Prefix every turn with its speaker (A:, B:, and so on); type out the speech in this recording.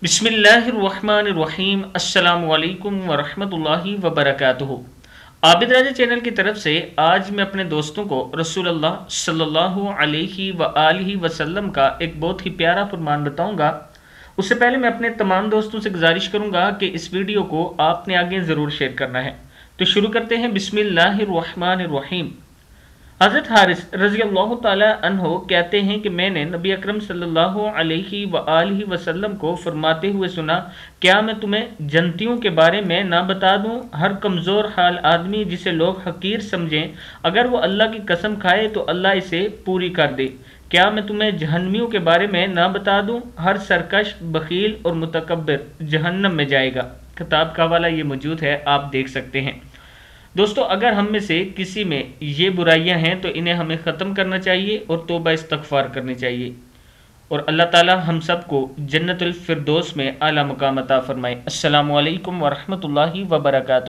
A: बिस्मिल्लाहिर्रहमानिर्रहीम। अस्सलाम वालेकुम वरहमतुल्लाहि वबरकातुहू। आबिद राजा चैनल की तरफ से आज मैं अपने दोस्तों को रसूलुल्लाह सल्लल्लाहु अलैहि व आलिहि वसल्लम का एक बहुत ही प्यारा फरमान बताऊंगा। उससे पहले मैं अपने तमाम दोस्तों से गुजारिश करूंगा कि इस वीडियो को आपने आगे ज़रूर शेयर करना है। तो शुरू करते हैं। बिस्मिल्लाहिर्रहमानिर्रहीम। हज़रत हारिस रज़ी अल्लाह ताला अन्हो कहते हैं कि मैंने नबी अकरम सल्लल्लाहु अलैहि व आलिहि वसल्लम को फरमाते हुए सुना, क्या मैं तुम्हें जन्नतियों के बारे में ना बता दूं? हर कमज़ोर हाल आदमी जिसे लोग हकीर समझें, अगर वो अल्लाह की कसम खाए तो अल्लाह इसे पूरी कर दे। क्या मैं तुम्हें जहन्नमियों के बारे में ना बता दूं? हर सरकश, बखील और मुतकब्बिर जहन्नम में जाएगा। किताब का हवाला ये मौजूद है, आप देख सकते हैं। दोस्तों, अगर हम में से किसी में ये बुराइयां हैं तो इन्हें हमें ख़त्म करना चाहिए और तौबा इस्तग़फ़ार करनी चाहिए, और अल्लाह ताला हम सबको जन्नतुल फिरदौस में आला मुकाम अता फरमाए। अस्सलामु अलैकुम वरहमतुल्लाहि वबरकातुहू।